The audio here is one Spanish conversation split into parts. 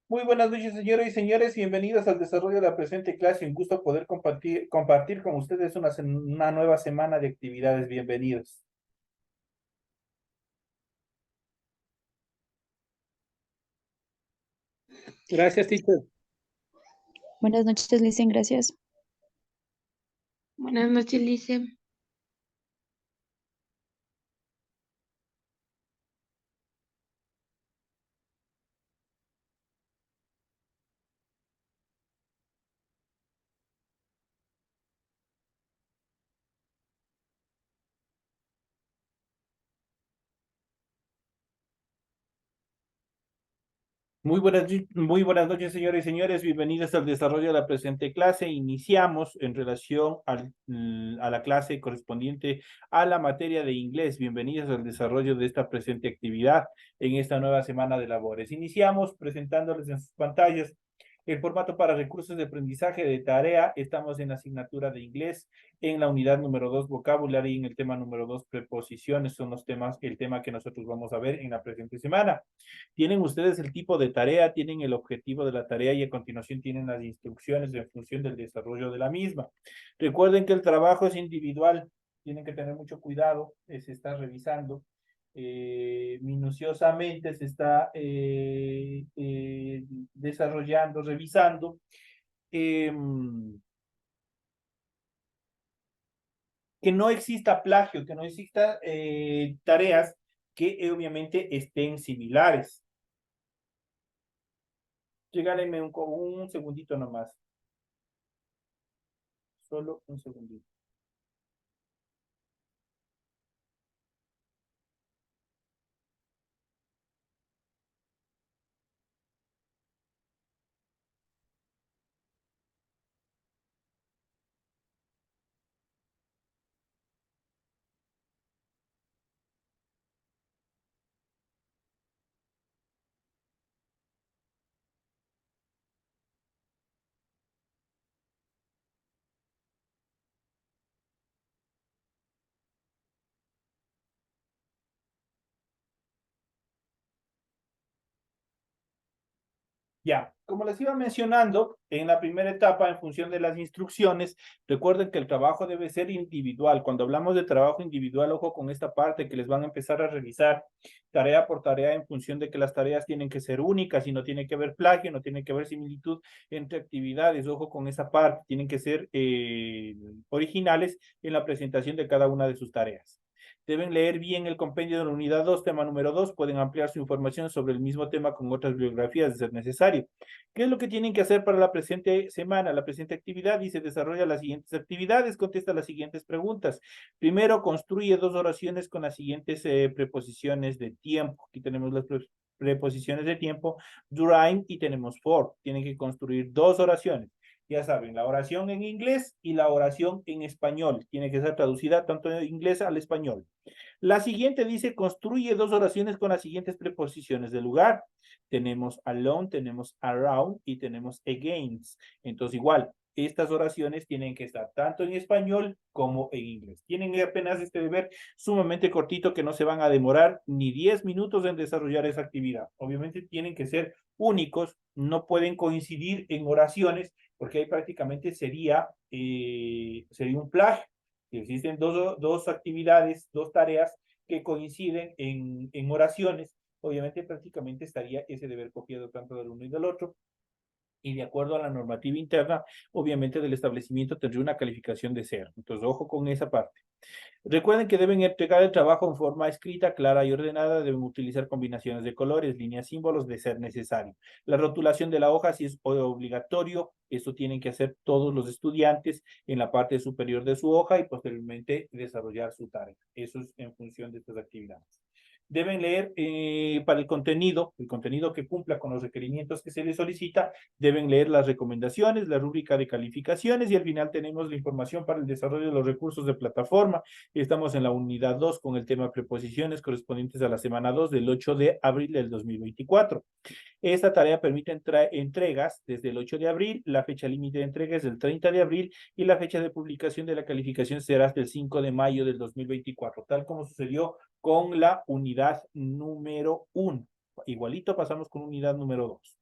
Muy buenas noches, señoras y señores. Bienvenidos al desarrollo de la presente clase. Un gusto poder compartir con ustedes una nueva semana de actividades. Bienvenidos. Gracias, teacher. Buenas noches, Licen, gracias. Buenas noches, Lice. Muy buenas noches, señoras y señores. Bienvenidos al desarrollo de la presente clase. Iniciamos en relación a la clase correspondiente a la materia de inglés. Bienvenidos al desarrollo de esta presente actividad en esta nueva semana de labores. Iniciamos presentándoles en sus pantallas el formato para recursos de aprendizaje de tarea. Estamos en la asignatura de inglés, en la unidad número 2, vocabulario, y en el tema número 2, preposiciones. Son los temas, el tema que nosotros vamos a ver en la presente semana. Tienen ustedes el tipo de tarea, tienen el objetivo de la tarea y a continuación tienen las instrucciones en función del desarrollo de la misma. Recuerden que el trabajo es individual, tienen que tener mucho cuidado, se está revisando minuciosamente, se está desarrollando, revisando. Eh, que no exista plagio, que no exista tareas que obviamente estén similares. Regálenme un segundito nomás. Solo un segundito. Ya, como les iba mencionando, en la primera etapa, en función de las instrucciones, recuerden que el trabajo debe ser individual. Cuando hablamos de trabajo individual, ojo con esta parte que les van a empezar a revisar tarea por tarea en función de que las tareas tienen que ser únicas y no tiene que haber plagio, no tiene que haber similitud entre actividades. Ojo con esa parte, tienen que ser originales en la presentación de cada una de sus tareas. Deben leer bien el compendio de la unidad 2, tema número 2. Pueden ampliar su información sobre el mismo tema con otras bibliografías de ser necesario. ¿Qué es lo que tienen que hacer para la presente semana? La presente actividad dice, desarrolla las siguientes actividades, contesta las siguientes preguntas. Primero, construye dos oraciones con las siguientes preposiciones de tiempo. Aquí tenemos las preposiciones de tiempo, during, y tenemos for. Tienen que construir dos oraciones. Ya saben, la oración en inglés y la oración en español. Tiene que ser traducida tanto de inglés al español. La siguiente dice, construye dos oraciones con las siguientes preposiciones de lugar. Tenemos alone, tenemos around y tenemos against. Entonces, igual, estas oraciones tienen que estar tanto en español como en inglés. Tienen apenas este deber sumamente cortito que no se van a demorar ni 10 minutos en desarrollar esa actividad. Obviamente tienen que ser únicos, no pueden coincidir en oraciones porque ahí prácticamente sería un plagio. Si existen dos actividades, dos tareas que coinciden en oraciones, obviamente prácticamente estaría ese deber copiado tanto del uno y del otro, y de acuerdo a la normativa interna, obviamente del establecimiento tendría una calificación de 0. Entonces, ojo con esa parte. Recuerden que deben entregar el trabajo en forma escrita, clara y ordenada. Deben utilizar combinaciones de colores, líneas, símbolos, de ser necesario. La rotulación de la hoja sí es obligatorio. Esto tienen que hacer todos los estudiantes en la parte superior de su hoja y posteriormente desarrollar su tarea. Eso es en función de estas actividades. Deben leer para el contenido que cumpla con los requerimientos que se les solicita, deben leer las recomendaciones, la rúbrica de calificaciones y al final tenemos la información para el desarrollo de los recursos de plataforma. Estamos en la unidad 2 con el tema preposiciones correspondientes a la semana 2 del 8 de abril del 2024. Esta tarea permite entregas desde el 8 de abril, la fecha límite de entrega es el 30 de abril y la fecha de publicación de la calificación será hasta el 5 de mayo del 2024, tal como sucedió con la unidad número 1. Igualito pasamos con unidad número 2.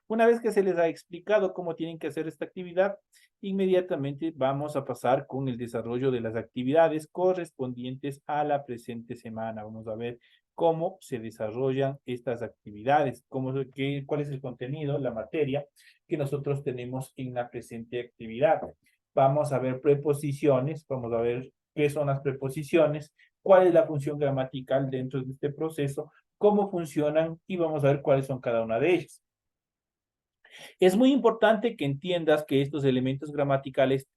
Una vez que se les ha explicado cómo tienen que hacer esta actividad, inmediatamente vamos a pasar con el desarrollo de las actividades correspondientes a la presente semana. Vamos a ver cómo se desarrollan estas actividades, cuál es el contenido, la materia que nosotros tenemos en la presente actividad. Vamos a ver preposiciones, vamos a ver qué son las preposiciones, cuál es la función gramatical dentro de este proceso, cómo funcionan y vamos a ver cuáles son cada una de ellas. Es muy importante que entiendas que estos elementos gramaticales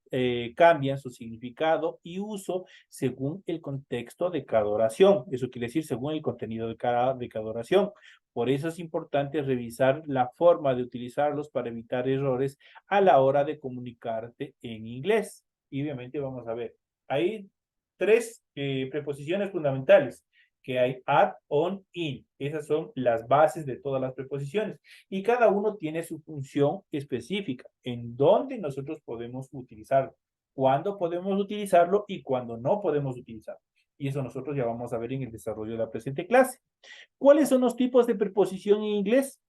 cambian su significado y uso según el contexto de cada oración. Eso quiere decir según el contenido de cada oración. Por eso es importante revisar la forma de utilizarlos para evitar errores a la hora de comunicarte en inglés. Y obviamente vamos a ver, hay tres preposiciones fundamentales que hay at, on, in. Esas son las bases de todas las preposiciones y cada uno tiene su función específica, en donde nosotros podemos utilizarlo, cuándo podemos utilizarlo y cuándo no podemos utilizarlo. Y eso nosotros ya vamos a ver en el desarrollo de la presente clase. ¿Cuáles son los tipos de preposición en inglés?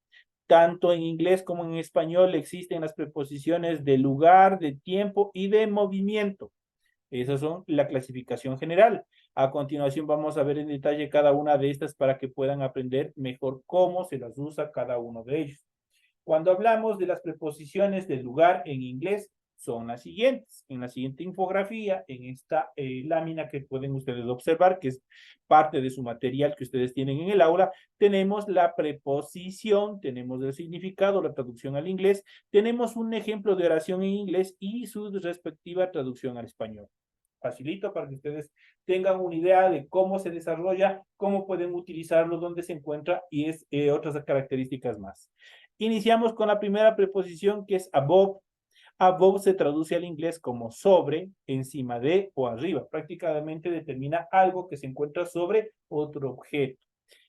Tanto en inglés como en español existen las preposiciones de lugar, de tiempo y de movimiento. Esas son la clasificación general. A continuación vamos a ver en detalle cada una de estas para que puedan aprender mejor cómo se las usa cada uno de ellos. Cuando hablamos de las preposiciones del lugar en inglés, son las siguientes. En la siguiente infografía, en esta lámina que pueden ustedes observar, que es parte de su material que ustedes tienen en el aula, tenemos la preposición, tenemos el significado, la traducción al inglés, tenemos un ejemplo de oración en inglés y su respectiva traducción al español. Facilito para que ustedes tengan una idea de cómo se desarrolla, cómo pueden utilizarlo, dónde se encuentra y otras características más. Iniciamos con la primera preposición que es above. Above se traduce al inglés como sobre, encima de o arriba. Prácticamente determina algo que se encuentra sobre otro objeto.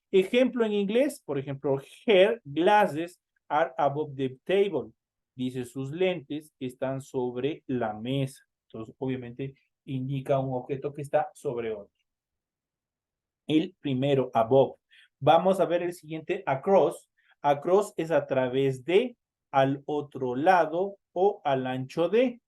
Ejemplo en inglés, por ejemplo, her glasses are above the table. Dice sus lentes están sobre la mesa. Entonces, obviamente, indica un objeto que está sobre otro. El primero, above. Vamos a ver el siguiente, across. Across es a través de, al otro lado o al ancho de.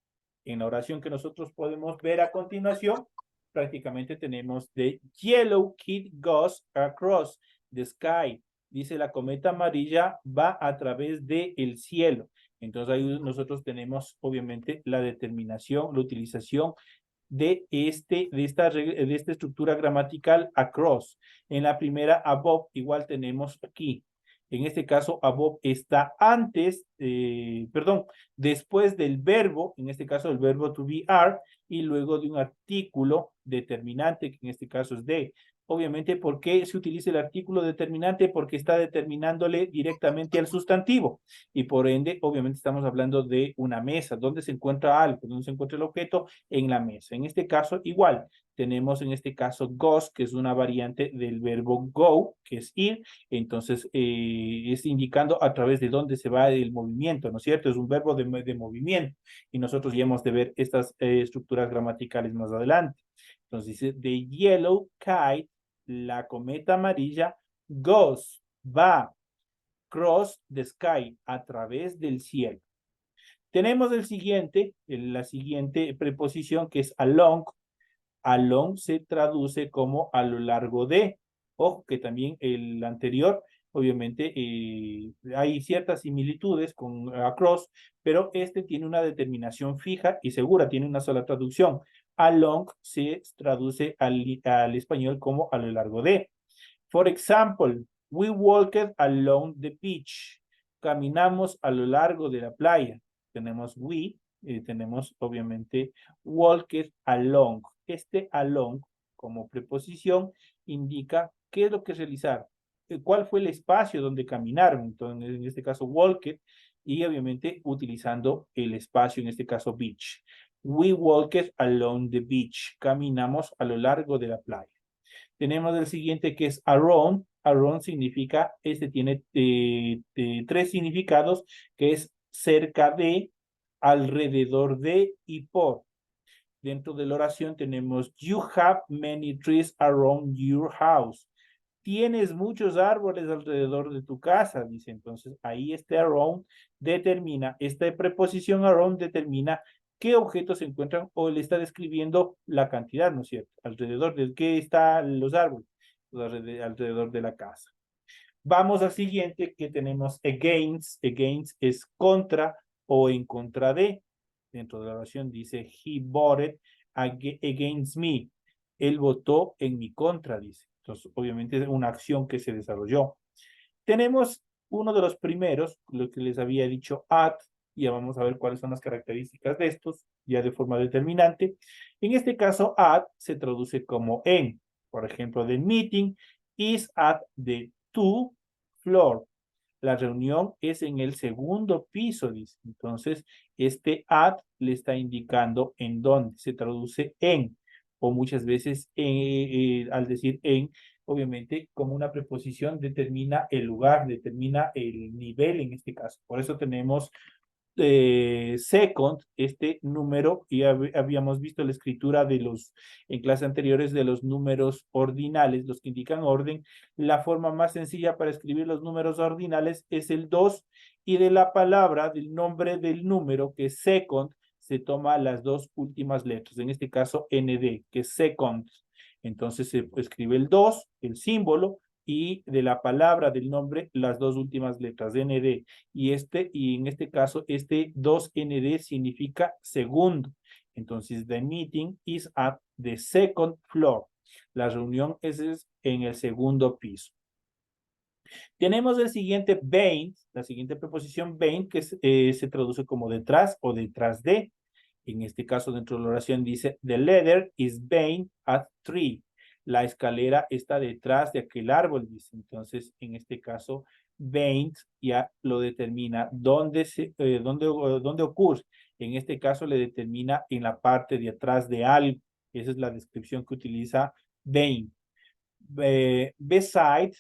En la oración que nosotros podemos ver a continuación, prácticamente tenemos the yellow kid goes across the sky. Dice la cometa amarilla va a través del cielo. Entonces ahí nosotros tenemos obviamente la determinación, la utilización de esta estructura gramatical across. En la primera above igual tenemos aquí. En este caso, above está antes, después del verbo, en este caso el verbo to be are, y luego de un artículo determinante, que en este caso es de. Obviamente, ¿por qué se utiliza el artículo determinante? Porque está determinándole directamente al sustantivo. Y por ende, obviamente estamos hablando de una mesa. ¿Dónde se encuentra algo? ¿Dónde se encuentra el objeto? En la mesa. En este caso, igual. Tenemos en este caso goes, que es una variante del verbo go, que es ir. Entonces, es indicando a través de dónde se va el movimiento, ¿no es cierto? Es un verbo de movimiento. Y nosotros ya hemos de ver estas estructuras gramaticales más adelante. Entonces dice, the yellow kite, la cometa amarilla, goes, va, cross the sky, a través del cielo. Tenemos la siguiente preposición que es along. Along se traduce como a lo largo de. Ojo que también el anterior, obviamente, hay ciertas similitudes con across, pero este tiene una determinación fija y segura, tiene una sola traducción. Along se traduce al español como a lo largo de. For example, we walked along the beach. Caminamos a lo largo de la playa. Tenemos we, tenemos obviamente walked along. Este along como preposición indica qué es lo que realizar, cuál fue el espacio donde caminaron. Entonces, en este caso, walked, y obviamente utilizando el espacio, en este caso, beach. We walked along the beach. Caminamos a lo largo de la playa. Tenemos el siguiente que es around. Around significa, tiene tres significados, que es cerca de, alrededor de y por. Dentro de la oración tenemos, you have many trees around your house. Tienes muchos árboles alrededor de tu casa, dice. Entonces, ahí este around determina, esta preposición around determina qué objetos se encuentran o le está describiendo la cantidad, ¿no es cierto? Alrededor de qué están los árboles, alrededor de la casa. Vamos al siguiente que tenemos against. Against es contra o en contra de. Dentro de la oración dice, he voted against me. Él votó en mi contra, dice. Entonces, obviamente es una acción que se desarrolló. Tenemos uno de los primeros, lo que les había dicho at, ya vamos a ver cuáles son las características de estos, ya de forma determinante. En este caso, at se traduce como en. Por ejemplo, the meeting is at the two floor. La reunión es en el segundo piso, dice. Entonces, este at le está indicando en dónde, se traduce en, o muchas veces al decir en, obviamente, como una preposición determina el lugar, determina el nivel en este caso. Por eso tenemos second, este número, y habíamos visto la escritura de los, en clases anteriores, de los números ordinales, los que indican orden. La forma más sencilla para escribir los números ordinales es el 2, y de la palabra, del nombre del número, que es second, se toma las dos últimas letras, en este caso ND, que es second. Entonces se escribe el 2, el símbolo, y de la palabra del nombre las dos últimas letras, ND. Y en este caso, este 2ND significa segundo. Entonces, the meeting is at the second floor. La reunión es en el segundo piso. Tenemos el siguiente behind, la siguiente preposición behind, que se traduce como detrás o detrás de. En este caso, dentro de la oración dice, the ladder is behind a tree. La escalera está detrás de aquel árbol, dice. Entonces, en este caso, behind ya lo determina dónde ocurre. En este caso, le determina en la parte de atrás de algo. Esa es la descripción que utiliza behind. Beside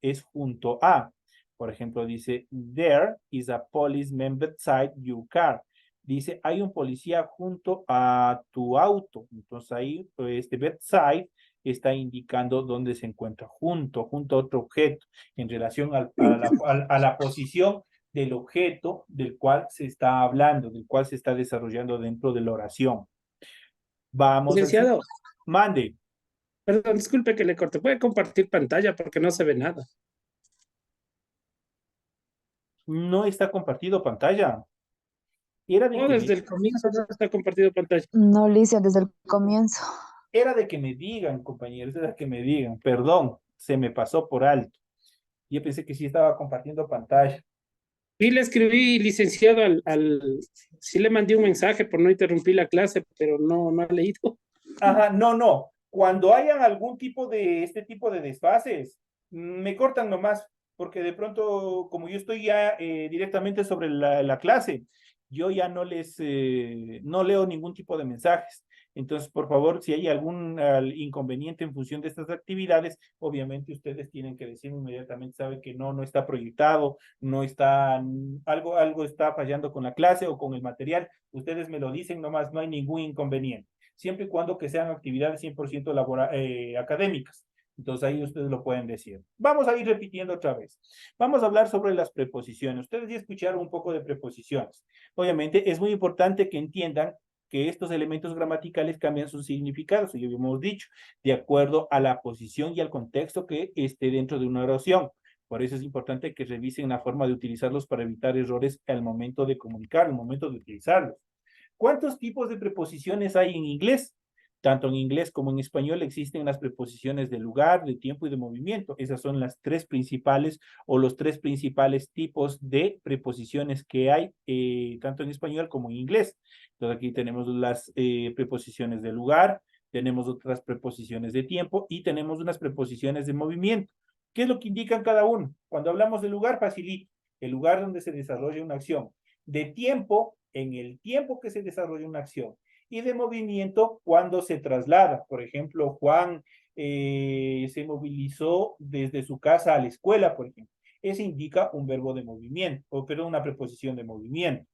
es junto a. Por ejemplo, dice, there is a policeman beside your car. Dice, hay un policía junto a tu auto. Entonces ahí, este beside está indicando dónde se encuentra junto a otro objeto, en relación a la posición del objeto del cual se está hablando, del cual se está desarrollando dentro de la oración. Vamos al Licenciado, mande. perdón, disculpe que le corte. ¿Puede compartir pantalla porque no se ve nada? No está compartido pantalla. Era de No, que desde el comienzo no está compartido pantalla. No, Licia, desde el comienzo. era de que me digan, compañeros, era que me digan. Perdón, se me pasó por alto. Yo pensé que sí estaba compartiendo pantalla. Sí le escribí, licenciado, sí le mandé un mensaje por no interrumpir la clase, pero no ha leído. Ajá, no. Cuando hayan algún tipo de este tipo de desfases, me cortan nomás, porque de pronto, como yo estoy ya directamente sobre la clase, yo ya no leo ningún tipo de mensajes. Entonces, por favor, si hay algún inconveniente en función de estas actividades, obviamente ustedes tienen que decir inmediatamente, sabe que no está proyectado, no está, algo está fallando con la clase o con el material. Ustedes me lo dicen nomás, no hay ningún inconveniente siempre y cuando que sean actividades 100% académicas. Entonces ahí ustedes lo pueden decir. Vamos a ir repitiendo otra vez. Vamos a hablar sobre las preposiciones. Ustedes ya escucharon un poco de preposiciones. Obviamente es muy importante que entiendan que estos elementos gramaticales cambian sus significados, ya habíamos dicho, de acuerdo a la posición y al contexto que esté dentro de una oración. Por eso es importante que revisen la forma de utilizarlos para evitar errores al momento de comunicar, al momento de utilizarlos. ¿Cuántos tipos de preposiciones hay en inglés? Tanto en inglés como en español existen las preposiciones de lugar, de tiempo y de movimiento. Esas son las tres principales o los tres principales tipos de preposiciones que hay tanto en español como en inglés. Entonces aquí tenemos las preposiciones de lugar, tenemos otras preposiciones de tiempo y tenemos unas preposiciones de movimiento. ¿Qué es lo que indican cada uno? Cuando hablamos de lugar, facilito. El lugar donde se desarrolla una acción. De tiempo, en el tiempo que se desarrolla una acción. Y de movimiento cuando se traslada. Por ejemplo, Juan se movilizó desde su casa a la escuela, por ejemplo. Ese indica un verbo de movimiento, pero una preposición de movimiento.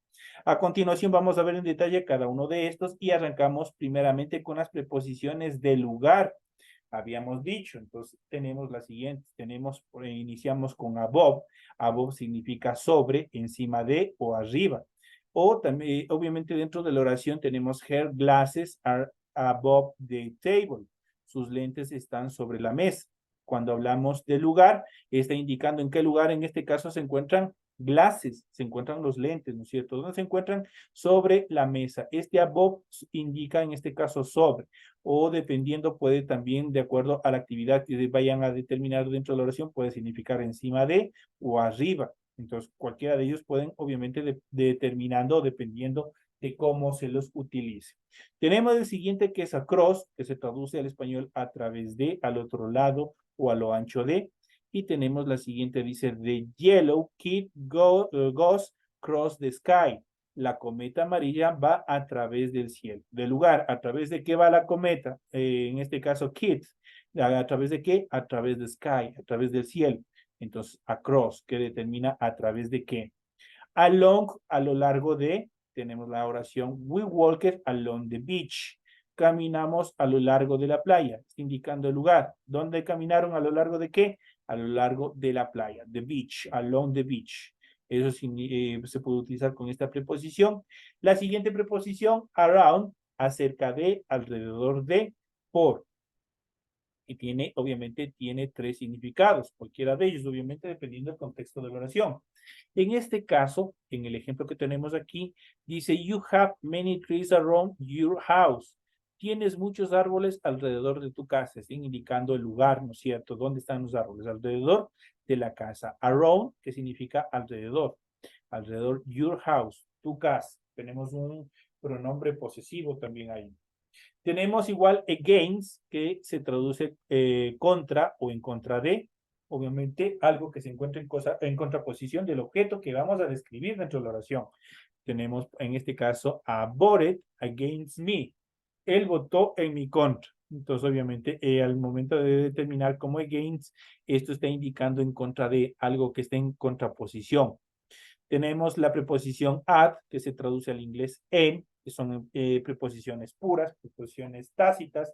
A continuación vamos a ver en detalle cada uno de estos y arrancamos primeramente con las preposiciones de lugar. habíamos dicho. Entonces tenemos la siguiente, iniciamos con above. Above significa sobre, encima de o arriba. O también, obviamente dentro de la oración tenemos her glasses are above the table. Sus lentes están sobre la mesa. Cuando hablamos de lugar, está indicando en qué lugar en este caso se encuentran glasses, se encuentran los lentes, ¿no es cierto? ¿Dónde se encuentran? Sobre la mesa. Este above indica en este caso sobre, o dependiendo puede también, de acuerdo a la actividad que vayan a determinar dentro de la oración, puede significar encima de o arriba. Entonces, cualquiera de ellos pueden, obviamente, determinando o dependiendo de cómo se los utilice. Tenemos el siguiente que es across, que se traduce al español a través de, al otro lado o a lo ancho de. Y tenemos la siguiente, dice, the yellow kid goes across the sky. La cometa amarilla va a través del cielo. Del lugar, ¿a través de qué va la cometa? En este caso, kid. ¿A través de qué? A través de sky, a través del cielo. Entonces, across, que determina a través de qué. Along, a lo largo de, tenemos la oración, we walked along the beach. Caminamos a lo largo de la playa, indicando el lugar. ¿Dónde caminaron? ¿A lo largo de qué? A lo largo de la playa, the beach, along the beach. Eso se puede utilizar con esta preposición. La siguiente preposición, around, acerca de, alrededor de, por. Y tiene, obviamente, tiene tres significados, cualquiera de ellos, obviamente, dependiendo del contexto de la oración. En este caso, en el ejemplo que tenemos aquí, dice, you have many trees around your house. Tienes muchos árboles alrededor de tu casa, están indicando el lugar, ¿no es cierto? ¿Dónde están los árboles? Alrededor de la casa. Around, que significa alrededor. Alrededor, your house, tu casa. Tenemos un pronombre posesivo también ahí. Tenemos igual against, que se traduce contra o en contra de, obviamente algo que se encuentra en contraposición del objeto que vamos a describir dentro de la oración. Tenemos en este caso a voted against me. Él votó en mi contra. Entonces, obviamente, al momento de determinar como against, esto está indicando en contra de algo que está en contraposición. Tenemos la preposición at, que se traduce al inglés en, que son preposiciones puras, preposiciones tácitas.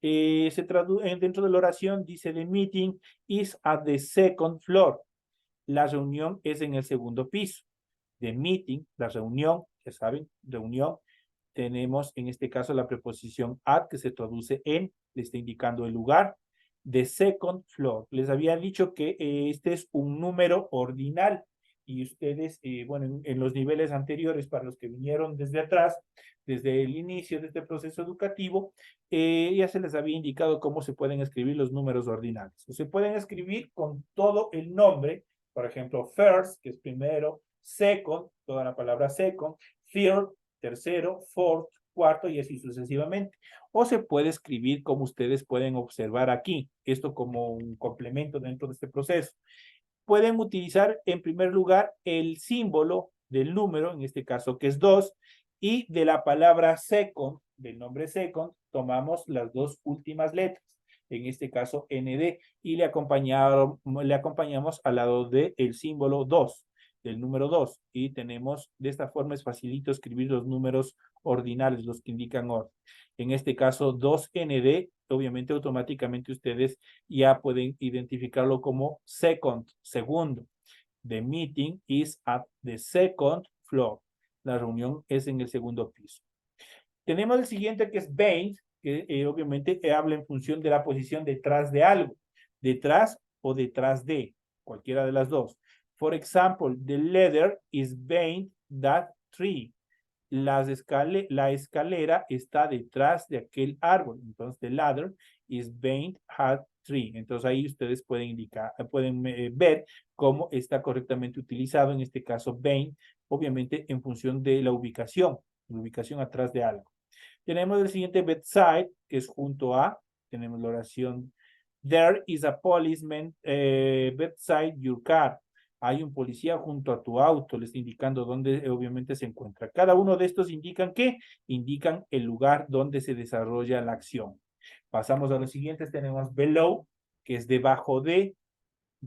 Se traduce dentro de la oración, dice the meeting is at the second floor. La reunión es en el segundo piso. The meeting, la reunión, ya saben, reunión. Tenemos en este caso la preposición at, que se traduce en, le está indicando el lugar. The second floor. Les había dicho que este es un número ordinal. Y ustedes, bueno, en los niveles anteriores, para los que vinieron desde atrás, desde el inicio de este proceso educativo, ya se les había indicado cómo se pueden escribir los números ordinales. O se pueden escribir con todo el nombre, por ejemplo, first, que es primero, second, toda la palabra second, third, tercero, fourth, cuarto y así sucesivamente. O se puede escribir como ustedes pueden observar aquí, esto como un complemento dentro de este proceso. Pueden utilizar en primer lugar el símbolo del número, en este caso que es 2, y de la palabra second, del nombre second, tomamos las dos últimas letras, en este caso ND, y le acompañamos al lado del símbolo 2, del número 2, y tenemos, de esta forma es facilito escribir los números ordinales, los que indican orden. En este caso 2ND, obviamente automáticamente ustedes ya pueden identificarlo como second, segundo. The meeting is at the second floor. La reunión es en el segundo piso. Tenemos el siguiente que es behind, que obviamente habla en función de la posición detrás de algo. Detrás o detrás de, cualquiera de las dos. For example, the ladder is behind that tree. La escalera está detrás de aquel árbol. Entonces, the ladder is behind that tree. Entonces, ahí ustedes pueden ver cómo está correctamente utilizado, en este caso, behind, obviamente en función de la ubicación atrás de algo. Tenemos el siguiente bedside, que es junto a, tenemos la oración, there is a policeman beside your car. Hay un policía junto a tu auto, le está indicando dónde obviamente se encuentra. Cada uno de estos indican ¿qué? Indican el lugar donde se desarrolla la acción. Pasamos a los siguientes, tenemos below, que es debajo de,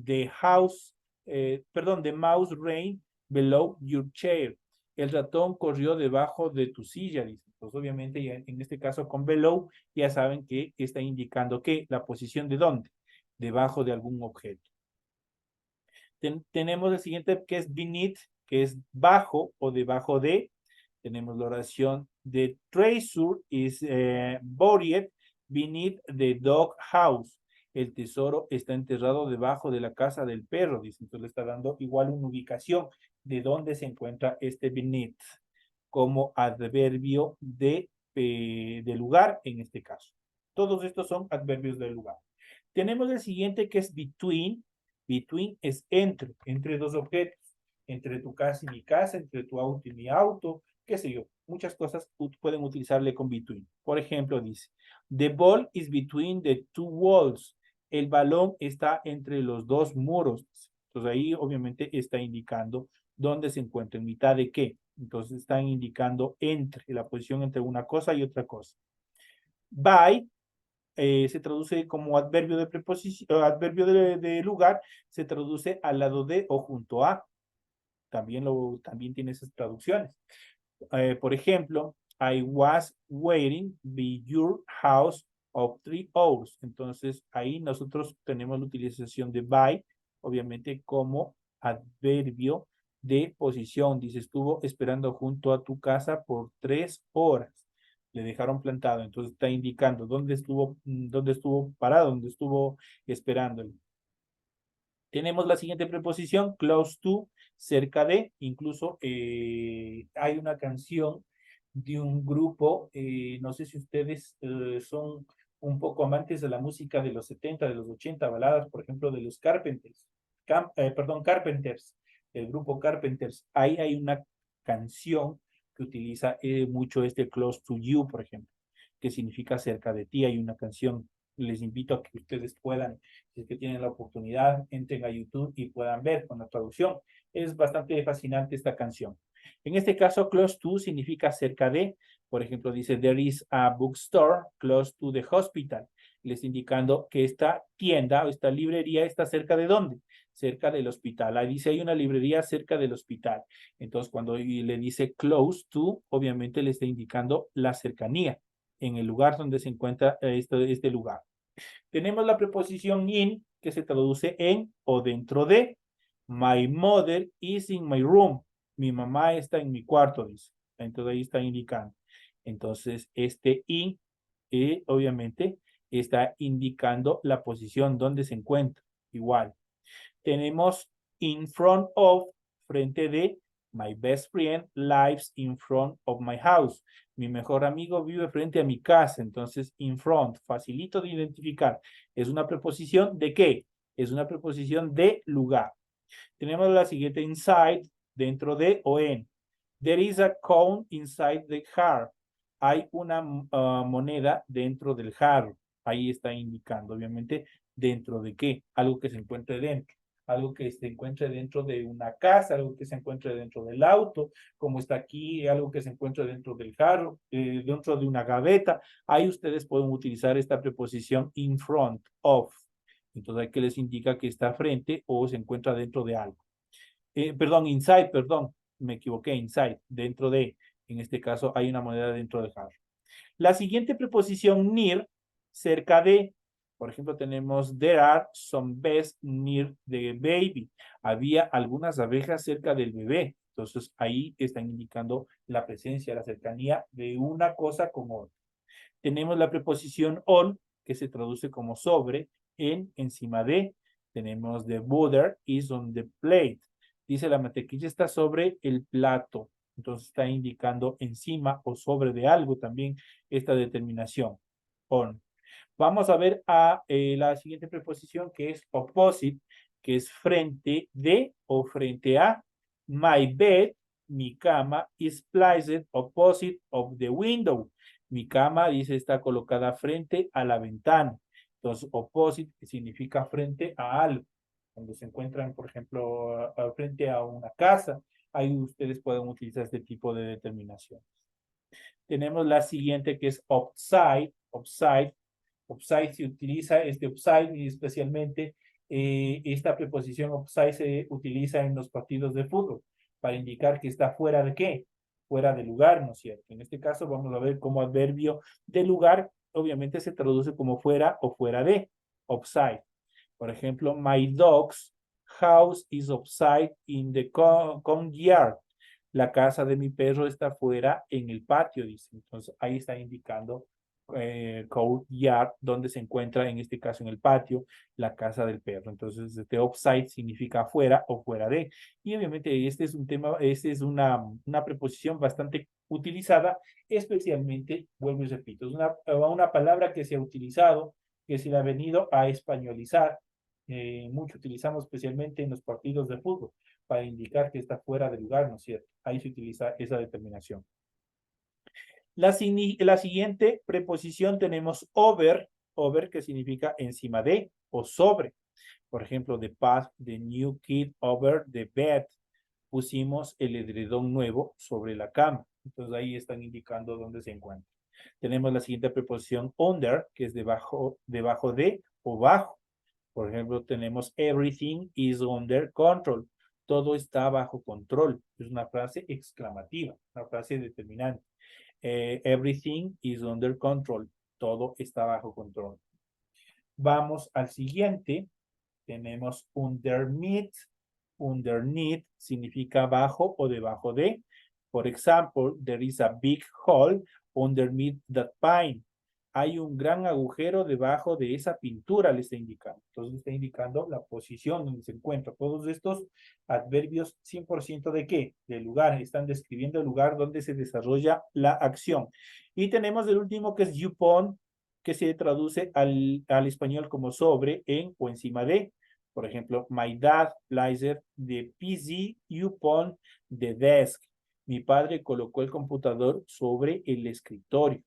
the house, the mouse ran below your chair. El ratón corrió debajo de tu silla, dice. Entonces, obviamente, ya en este caso con below, ya saben que está indicando que la posición de dónde, debajo de algún objeto. Tenemos el siguiente que es beneath, que es bajo o debajo de. Tenemos la oración de treasure is buried beneath the dog house. El tesoro está enterrado debajo de la casa del perro, dice. Entonces le está dando igual una ubicación de dónde se encuentra este beneath como adverbio de lugar en este caso. Todos estos son adverbios de lugar. Tenemos el siguiente que es between. Between es entre dos objetos, entre tu casa y mi casa, entre tu auto y mi auto, qué sé yo. Muchas cosas pueden utilizarle con between. Por ejemplo, dice, the ball is between the two walls. El balón está entre los dos muros. Entonces ahí obviamente está indicando dónde se encuentra, en mitad de qué. Entonces están indicando entre, la posición entre una cosa y otra cosa. By se traduce como adverbio de preposición, adverbio de lugar, se traduce al lado de o junto a. También tiene esas traducciones. Por ejemplo, I was waiting by your house of 3 hours. Entonces, ahí nosotros tenemos la utilización de by, obviamente, como adverbio de posición. Dice, estuvo esperando junto a tu casa por 3 horas. Le dejaron plantado, entonces está indicando dónde estuvo parado, dónde estuvo esperándole. Tenemos la siguiente preposición, close to, cerca de. Incluso hay una canción de un grupo, no sé si ustedes son un poco amantes de la música de los 70, de los 80, baladas, por ejemplo, de los Carpenters. Carpenters, el grupo Carpenters. Ahí hay una canción que utiliza mucho este close to you, por ejemplo, que significa cerca de ti. Hay una canción, les invito a que ustedes puedan, si es que tienen la oportunidad, entren a YouTube y puedan ver con la traducción. Es bastante fascinante esta canción. En este caso, close to significa cerca de. Por ejemplo, dice, there is a bookstore close to the hospital. Les indicando que esta tienda o esta librería está cerca de ¿dónde? Cerca del hospital. Ahí dice, hay una librería cerca del hospital. Entonces, cuando le dice close to, obviamente le está indicando la cercanía en el lugar donde se encuentra este lugar. Tenemos la preposición in, que se traduce en o dentro de. My mother is in my room. Mi mamá está en mi cuarto, dice. Entonces ahí está indicando. Entonces este in, obviamente, está indicando la posición donde se encuentra. Igual. Tenemos in front of, frente de. My best friend lives in front of my house. Mi mejor amigo vive frente a mi casa. Entonces, in front, facilito de identificar. ¿Es una preposición de qué? Es una preposición de lugar. Tenemos la siguiente, inside, dentro de o en. There is a coin inside the jar. Hay una moneda dentro del jarro. Ahí está indicando, obviamente, dentro de qué. Algo que se encuentre dentro. Algo que se encuentre dentro de una casa, algo que se encuentre dentro del auto, como está aquí, algo que se encuentre dentro del jarro, dentro de una gaveta. Ahí ustedes pueden utilizar esta preposición in front of. Entonces, aquí les indica que está frente o se encuentra dentro de algo. Inside, me equivoqué, inside, dentro de. En este caso, hay una moneda dentro del jarro. La siguiente preposición near, cerca de. Por ejemplo, tenemos there are some bees near the baby. Había algunas abejas cerca del bebé. Entonces, ahí están indicando la presencia, la cercanía de una cosa con otra. Tenemos la preposición on, que se traduce como sobre, en, encima de. Tenemos the butter is on the plate. Dice la mantequilla está sobre el plato. Entonces está indicando encima o sobre de algo también esta determinación. On. Vamos a ver a la siguiente preposición que es opposite, que es frente de o frente a. My bed, mi cama, is placed opposite of the window. Mi cama, dice, está colocada frente a la ventana. Entonces, opposite significa frente a algo. Cuando se encuentran, por ejemplo, frente a una casa, ahí ustedes pueden utilizar este tipo de determinaciones. Tenemos la siguiente que es upside. Upside se utiliza, upside y especialmente esta preposición upside se utiliza en los partidos de fútbol para indicar que está fuera de qué, fuera de lugar, ¿no es cierto? En este caso vamos a ver cómo adverbio de lugar obviamente se traduce como fuera o fuera de, outside. Por ejemplo, my dog's house is outside in the yard. La casa de mi perro está fuera en el patio, dice. Entonces ahí está indicando courtyard, donde se encuentra, en este caso en el patio, la casa del perro. Entonces, este outside significa afuera o fuera de. Y obviamente este es un tema, este es una preposición bastante utilizada, especialmente, vuelvo y repito, es una palabra que se ha utilizado, que se le ha venido a españolizar. Mucho utilizamos especialmente en los partidos de fútbol para indicar que está fuera de lugar, ¿no es cierto? Ahí se utiliza esa determinación. La siguiente preposición tenemos over que significa encima de o sobre. Por ejemplo, the path the new kid over the bed. Pusimos el edredón nuevo sobre la cama. Entonces ahí están indicando dónde se encuentra. Tenemos la siguiente preposición under, que es debajo de o bajo. Por ejemplo, tenemos everything is under control. Todo está bajo control. Es una frase exclamativa, una frase determinante. Everything is under control. Todo está bajo control. Vamos al siguiente. Tenemos underneath. Underneath significa bajo o debajo de. For example, there is a big hole underneath that pine. Hay un gran agujero debajo de esa pintura, le está indicando. Entonces está indicando la posición donde se encuentra. Todos estos adverbios 100% de qué? De lugar. Están describiendo el lugar donde se desarrolla la acción. Y tenemos el último que es upon, que se traduce al español como sobre, en o encima de. Por ejemplo, my dad places the PC upon the desk. Mi padre colocó el computador sobre el escritorio.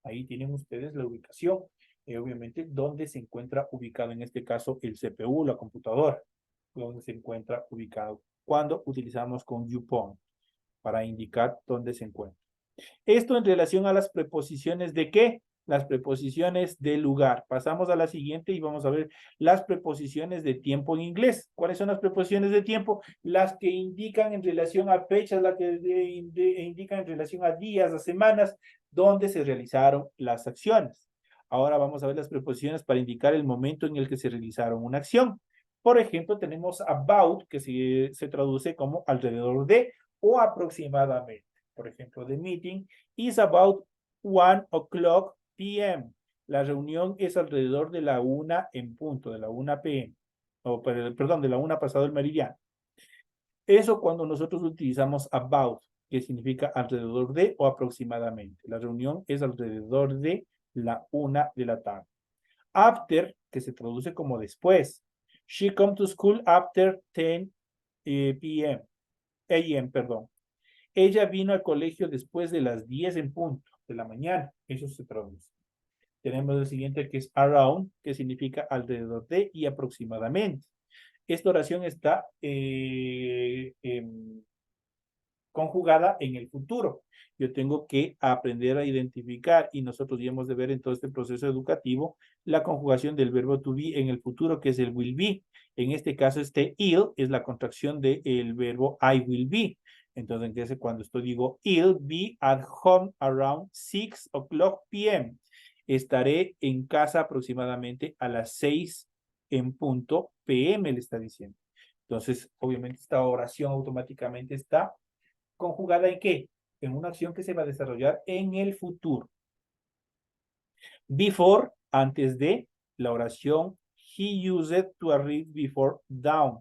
Ahí tienen ustedes la ubicación. Obviamente, dónde se encuentra ubicado, en este caso, el CPU, la computadora. Dónde se encuentra ubicado. Cuando utilizamos con upon para indicar dónde se encuentra. Esto en relación a las preposiciones de qué? Las preposiciones de lugar. Pasamos a la siguiente y vamos a ver las preposiciones de tiempo en inglés. ¿Cuáles son las preposiciones de tiempo? Las que indican en relación a fechas, las que indican en relación a días, a semanas, donde se realizaron las acciones. Ahora vamos a ver las preposiciones para indicar el momento en el que se realizaron una acción. Por ejemplo, tenemos about, que se traduce como alrededor de o aproximadamente. Por ejemplo, the meeting is about 1 p.m. La reunión es alrededor de la 1 en punto, de la 1 p.m. Perdón, de la 1 pasado el meridiano. Eso cuando nosotros utilizamos about, que significa alrededor de o aproximadamente. La reunión es alrededor de la 1 de la tarde. After, que se traduce como después. She come to school after 10 p.m. a.m., perdón. Ella vino al colegio después de las 10 en punto de la mañana. Eso se traduce. Tenemos el siguiente que es around, que significa alrededor de y aproximadamente. Esta oración está conjugada en el futuro. Yo tengo que aprender a identificar y nosotros ya hemos de ver en todo este proceso educativo la conjugación del verbo to be en el futuro, que es el will be. En este caso, este will es la contracción del verbo I will be. Entonces, cuando estoy digo, I'll be at home around 6 p.m. Estaré en casa aproximadamente a las 6 en punto p.m. le está diciendo. Entonces, obviamente, esta oración automáticamente está conjugada ¿en qué? En una acción que se va a desarrollar en el futuro. Before, antes de, la oración he used to arrive before dawn.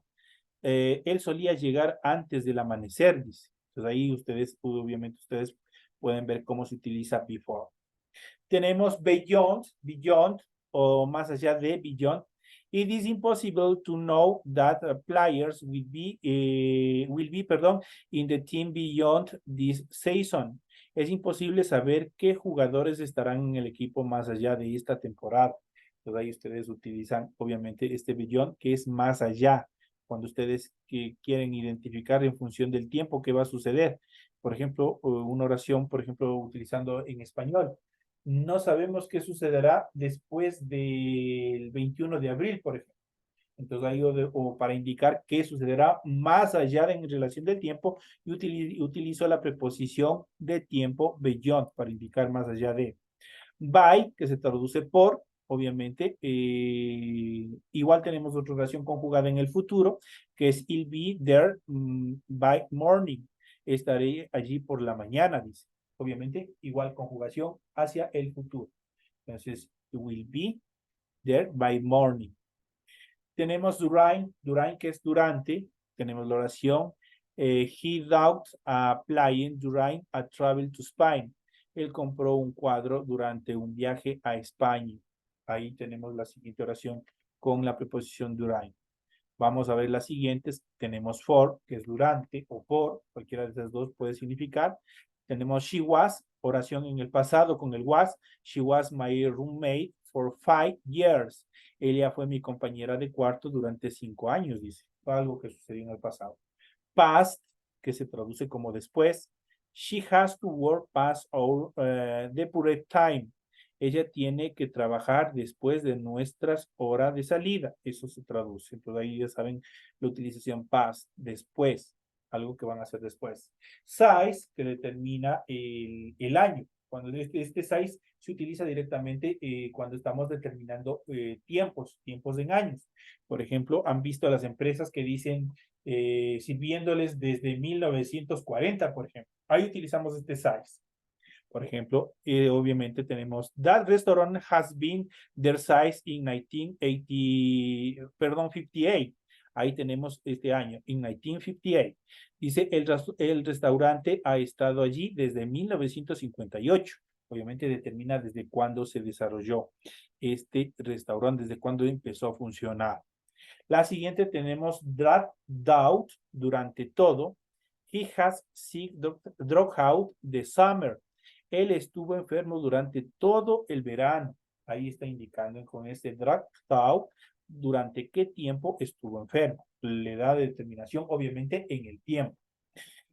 Él solía llegar antes del amanecer, dice. Entonces ahí ustedes, obviamente ustedes pueden ver cómo se utiliza before. Tenemos beyond o más allá de beyond. It is impossible to know that players will be in the team beyond this season. Es imposible saber qué jugadores estarán en el equipo más allá de esta temporada. Entonces ahí ustedes utilizan obviamente este beyond, que es más allá, cuando ustedes quieren identificar en función del tiempo que va a suceder. Por ejemplo, una oración, por ejemplo, utilizando en español. No sabemos qué sucederá después del 21 de abril, por ejemplo. Entonces ahí o para indicar qué sucederá más allá en relación del tiempo, y utilizo la preposición de tiempo beyond para indicar más allá de. By, que se traduce por, obviamente. Igual tenemos otra oración conjugada en el futuro, que es I'll be there by morning. Estaré allí por la mañana, dice. Obviamente, igual conjugación hacia el futuro. Entonces, will be there by morning. Tenemos during que es durante. Tenemos la oración he thought applying during a travel to Spain. Él compró un cuadro durante un viaje a España. Ahí tenemos la siguiente oración con la preposición during. Vamos a ver las siguientes. Tenemos for, que es durante, o por, cualquiera de esas dos puede significar. Tenemos she was, oración en el pasado con el was. She was my roommate for 5 years. Ella fue mi compañera de cuarto durante 5 años, dice. Fue algo que sucedió en el pasado. Past, que se traduce como después. She has to work past our depured time. Ella tiene que trabajar después de nuestras horas de salida. Eso se traduce. Entonces ahí ya saben la utilización past, después, algo que van a hacer después. Size, que determina el año. Cuando este size se utiliza directamente cuando estamos determinando tiempos en años. Por ejemplo, han visto a las empresas que dicen sirviéndoles desde 1940, por ejemplo. Ahí utilizamos este size. Por ejemplo, obviamente tenemos that restaurant has been their size in 1980, perdón, 58. Ahí tenemos este año, en 1958. Dice, el restaurante ha estado allí desde 1958. Obviamente determina desde cuándo se desarrolló este restaurante, desde cuándo empezó a funcionar. La siguiente tenemos throughout, durante todo. He has sick throughout the summer. Él estuvo enfermo durante todo el verano. Ahí está indicando con este throughout durante qué tiempo estuvo enfermo. Le da determinación, obviamente, en el tiempo.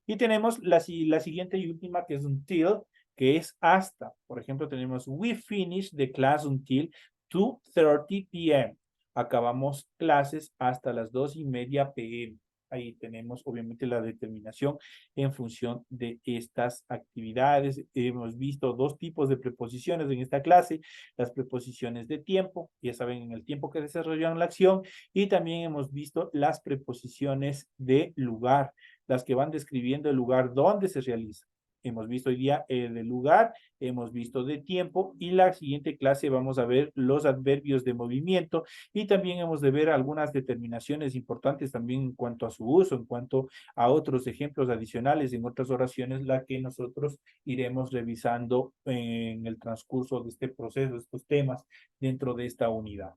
Y tenemos la siguiente y última, que es until, que es hasta. Por ejemplo, tenemos we finish the class until 2:30 p.m. Acabamos clases hasta las 2:30 p.m. Ahí tenemos obviamente la determinación en función de estas actividades. Hemos visto dos tipos de preposiciones en esta clase, las preposiciones de tiempo, ya saben, en el tiempo que desarrollaron la acción, y también hemos visto las preposiciones de lugar, las que van describiendo el lugar donde se realiza. Hemos visto hoy día el lugar, hemos visto de tiempo, y la siguiente clase vamos a ver los adverbios de movimiento, y también hemos de ver algunas determinaciones importantes también en cuanto a su uso, en cuanto a otros ejemplos adicionales en otras oraciones, la que nosotros iremos revisando en el transcurso de este proceso, de estos temas dentro de esta unidad.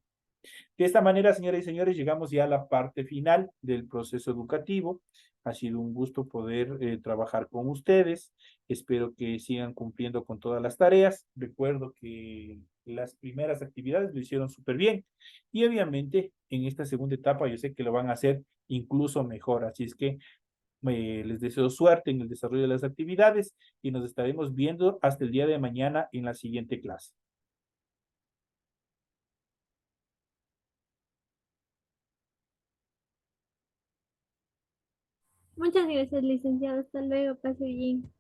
De esta manera, señoras y señores, llegamos ya a la parte final del proceso educativo. Ha sido un gusto poder trabajar con ustedes. Espero que sigan cumpliendo con todas las tareas. Recuerdo que las primeras actividades lo hicieron súper bien. Y obviamente en esta segunda etapa yo sé que lo van a hacer incluso mejor. Así es que les deseo suerte en el desarrollo de las actividades y nos estaremos viendo hasta el día de mañana en la siguiente clase. Muchas gracias, licenciado. Hasta luego. Pase bien.